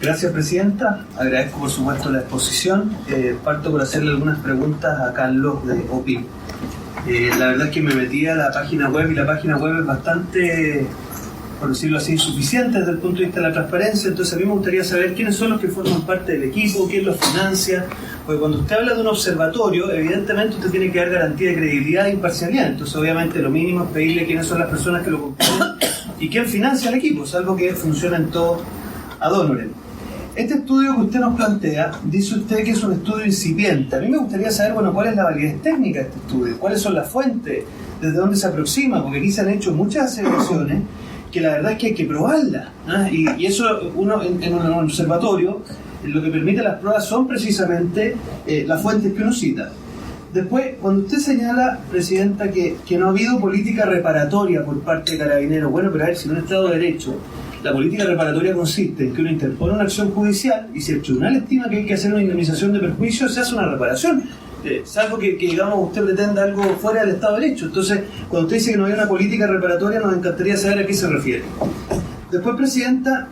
Gracias, Presidenta. Agradezco, por supuesto, la exposición. Parto por hacerle algunas preguntas a Carlos de OPIP. La verdad es que me metí a la página web y la página web es bastante, por decirlo así, insuficiente desde el punto de vista de la transparencia. Entonces a mí me gustaría saber quiénes son los que forman parte del equipo, quién los financia, porque cuando usted habla de un observatorio, evidentemente usted tiene que dar garantía de credibilidad e imparcialidad. Entonces obviamente lo mínimo es pedirle quiénes son las personas que lo componen y quién financia el equipo, es algo que funciona en todo ad honorem. Este estudio que usted nos plantea, dice usted que es un estudio incipiente. A mí me gustaría saber, bueno, cuál es la validez técnica de este estudio, cuáles son las fuentes, desde dónde se aproxima, porque aquí se han hecho muchas aseveraciones que la verdad es que hay que probarlas, ¿eh? Y eso uno en un observatorio, lo que permite las pruebas son precisamente las fuentes que uno cita. Después, cuando usted señala, Presidenta, que no ha habido política reparatoria por parte de Carabineros, bueno, pero a ver, si en un Estado de Derecho, la política reparatoria consiste en que uno interpone una acción judicial y si el tribunal estima que hay que hacer una indemnización de perjuicio, se hace una reparación. Salvo que digamos, usted pretenda algo fuera del Estado de Derecho. Entonces, cuando usted dice que no hay una política reparatoria, nos encantaría saber a qué se refiere. Después, Presidenta,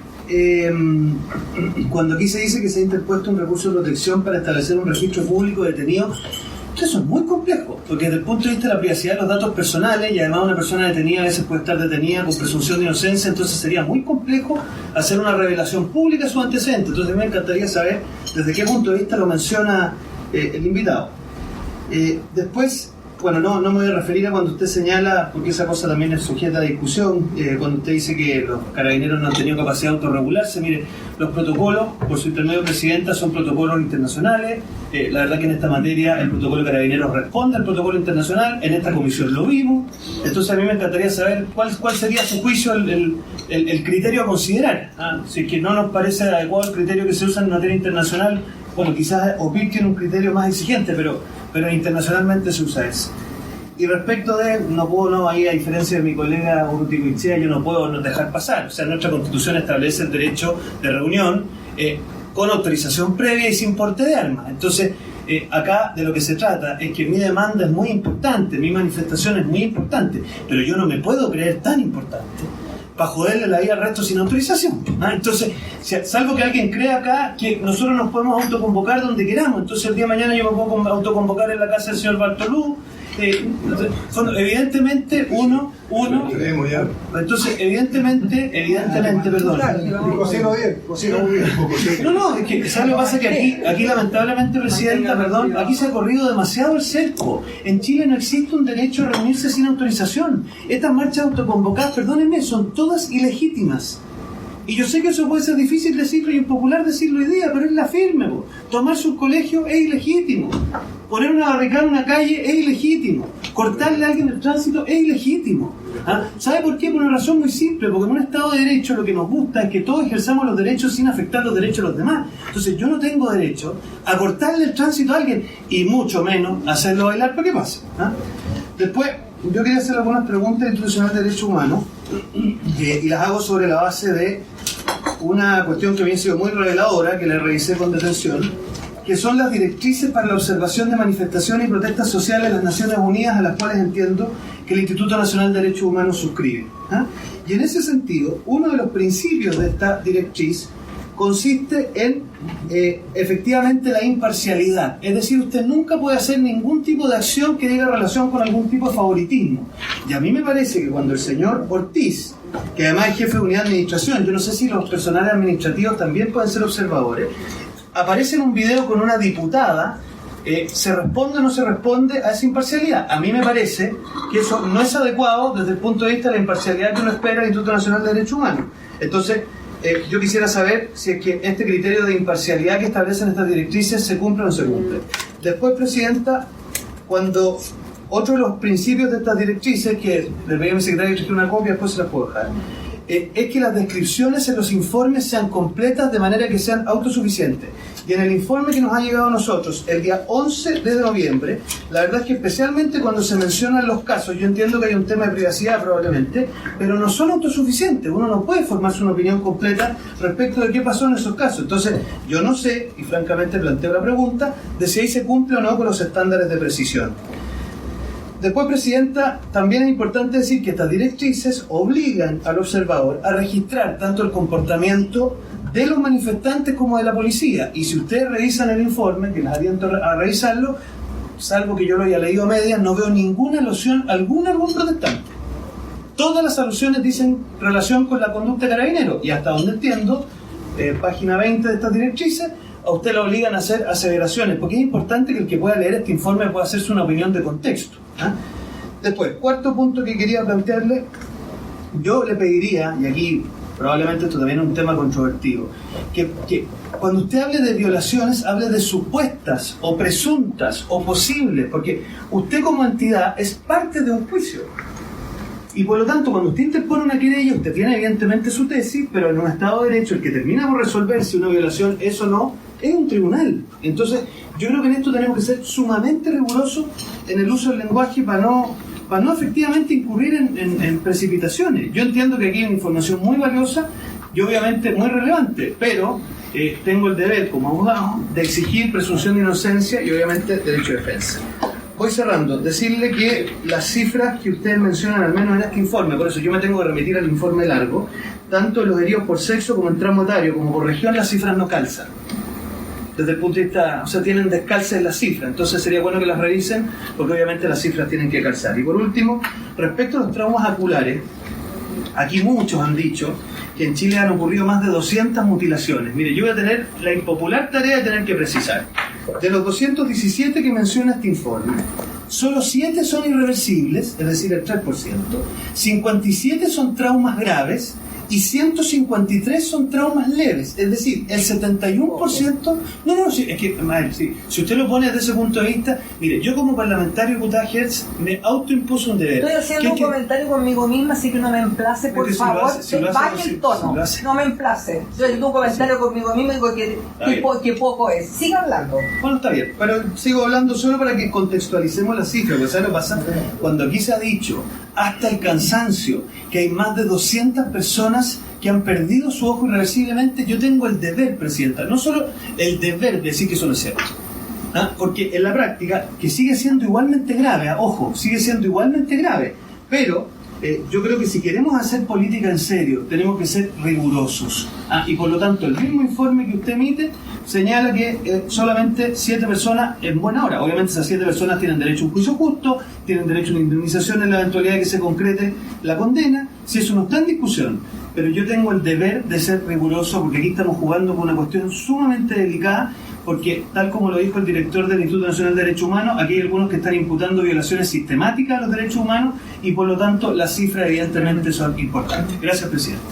cuando aquí se dice que se ha interpuesto un recurso de protección para establecer un registro público de detenidos, eso es muy complejo, porque desde el punto de vista de la privacidad de los datos personales, y además una persona detenida a veces puede estar detenida con presunción de inocencia, entonces sería muy complejo hacer una revelación pública de sus antecedentes. Entonces me encantaría saber desde qué punto de vista lo menciona el invitado. Después, bueno, no me voy a referir a cuando usted señala, porque esa cosa también es sujeta a discusión, cuando usted dice que los carabineros no han tenido capacidad de autorregularse. Mire, los protocolos, por su intermedio, Presidenta, son protocolos internacionales. La verdad que en esta materia el protocolo de carabineros responde al protocolo internacional, en esta comisión lo vimos. Entonces a mí me encantaría saber cuál sería a su juicio el criterio a considerar. Si es que no nos parece adecuado el criterio que se usa en materia internacional, bueno, quizás OPIP tiene un criterio más exigente, pero internacionalmente se usa ese. Y respecto de, ahí a diferencia de mi colega Urruti Goicoechea, yo no puedo dejar pasar. O sea, nuestra Constitución establece el derecho de reunión con autorización previa y sin porte de armas. Entonces, acá de lo que se trata es que mi demanda es muy importante, mi manifestación es muy importante, pero yo no me puedo creer tan importante para joderle la vida al resto sin autorización. Entonces, salvo que alguien crea acá que nosotros nos podemos autoconvocar donde queramos, entonces el día de mañana yo me puedo autoconvocar en la casa del señor Bartolú. Evidentemente entonces evidentemente perdón, es que ¿sabes lo que pasa? Que aquí lamentablemente, Presidenta, perdón, aquí se ha corrido demasiado el cerco. En Chile no existe un derecho a reunirse sin autorización. Estas marchas autoconvocadas, perdónenme, son todas ilegítimas. Y yo sé que eso puede ser difícil decirlo y impopular decirlo hoy día, pero es la firme. Tomarse un colegio es ilegítimo. Poner una barricada en una calle es ilegítimo. Cortarle a alguien el tránsito es ilegítimo. ¿Sabe por qué? Por una razón muy simple. Porque en un Estado de Derecho lo que nos gusta es que todos ejerzamos los derechos sin afectar los derechos de los demás. Entonces yo no tengo derecho a cortarle el tránsito a alguien y mucho menos a hacerlo bailar para que pase. Después, yo quería hacer algunas preguntas institucionales de derechos humanos y las hago sobre la base de una cuestión que había sido muy reveladora, que la revisé con detención, que son las directrices para la observación de manifestaciones y protestas sociales de las Naciones Unidas, a las cuales entiendo que el Instituto Nacional de Derechos Humanos suscribe. Y en ese sentido, uno de los principios de esta directriz consiste en efectivamente la imparcialidad. Es decir, usted nunca puede hacer ningún tipo de acción que tenga relación con algún tipo de favoritismo. Y a mí me parece que cuando el señor Ortiz, que además es jefe de unidad de administración, yo no sé si los personales administrativos también pueden ser observadores, aparece en un video con una diputada, ¿se responde o no se responde a esa imparcialidad? A mí me parece que eso no es adecuado desde el punto de vista de la imparcialidad que uno espera del Instituto Nacional de Derechos Humanos. Entonces, yo quisiera saber si es que este criterio de imparcialidad que establecen estas directrices se cumple o no se cumple. Después, Presidenta, cuando otro de los principios de estas directrices, que le pedí a mi secretario que trajera una copia, después se las puedo dejar, es que las descripciones en los informes sean completas de manera que sean autosuficientes. Y en el informe que nos ha llegado a nosotros el día 11 de noviembre, la verdad es que especialmente cuando se mencionan los casos, yo entiendo que hay un tema de privacidad probablemente, pero no son autosuficientes. Uno no puede formarse una opinión completa respecto de qué pasó en esos casos. Entonces, yo no sé, y francamente planteo la pregunta, de si ahí se cumple o no con los estándares de precisión. Después, Presidenta, también es importante decir que estas directrices obligan al observador a registrar tanto el comportamiento de los manifestantes como de la policía. Y si ustedes revisan el informe, que les aliento a revisarlo, salvo que yo lo haya leído a medias, no veo ninguna alusión alguna a algún protestante. Todas las alusiones dicen relación con la conducta de Carabineros. Y hasta donde entiendo, página 20 de estas directrices, a usted lo obligan a hacer aseveraciones, porque es importante que el que pueda leer este informe pueda hacerse una opinión de contexto. Después, cuarto punto que quería plantearle, yo le pediría, y aquí probablemente esto también es un tema controvertido, que cuando usted hable de violaciones, hable de supuestas, o presuntas, o posibles, porque usted como entidad es parte de un juicio. Y por lo tanto, cuando usted interpone una querella, usted tiene evidentemente su tesis, pero en un Estado de Derecho, el que termina por resolver si una violación es o no, es un tribunal. Entonces, yo creo que en esto tenemos que ser sumamente rigurosos en el uso del lenguaje para no efectivamente incurrir en precipitaciones. Yo entiendo que aquí hay una información muy valiosa y obviamente muy relevante, pero tengo el deber como abogado de exigir presunción de inocencia y obviamente derecho de defensa. Voy cerrando, decirle que las cifras que ustedes mencionan, al menos en este informe, por eso yo me tengo que remitir al informe largo, tanto en los heridos por sexo como en tramo etario, como por región, las cifras no calzan. Desde el punto de vista, o sea, tienen descalce en las cifras, entonces sería bueno que las revisen, porque obviamente las cifras tienen que calzar. Y por último, respecto a los traumas oculares, aquí muchos han dicho que en Chile han ocurrido más de 200 mutilaciones. Mire, yo voy a tener la impopular tarea de tener que precisar. De los 217 que menciona este informe, solo 7 son irreversibles, es decir, el 3%, 57 son traumas graves y 153 son traumas leves, es decir, el 71%... No, sí, es que, madre, sí, si usted lo pone desde ese punto de vista, mire, yo como parlamentario, diputada Hertz, me autoimpuso un deber. Estoy haciendo un comentario conmigo misma, así que no me emplace, por favor, baje el tono, no me emplace. Yo haciendo un comentario conmigo misma y digo que poco es. Siga hablando. Bueno, está bien, pero sigo hablando solo para que contextualicemos las cifras, porque ¿sabes lo que pasa? Cuando aquí se ha dicho, hasta el cansancio, que hay más de 200 personas que han perdido su ojo irreversiblemente, yo tengo el deber, Presidenta, no solo el deber de decir que eso no es cierto, porque en la práctica, que sigue siendo igualmente grave, ojo, sigue siendo igualmente grave, pero yo creo que si queremos hacer política en serio, tenemos que ser rigurosos, y por lo tanto el mismo informe que usted emite señala que solamente 7 personas en buena hora. Obviamente esas 7 personas tienen derecho a un juicio justo, tienen derecho a una indemnización en la eventualidad de que se concrete la condena, si eso no está en discusión. Pero yo tengo el deber de ser riguroso, porque aquí estamos jugando con una cuestión sumamente delicada, porque tal como lo dijo el director del Instituto Nacional de Derechos Humanos, aquí hay algunos que están imputando violaciones sistemáticas a los derechos humanos y por lo tanto las cifras evidentemente son importantes. Gracias, Presidente.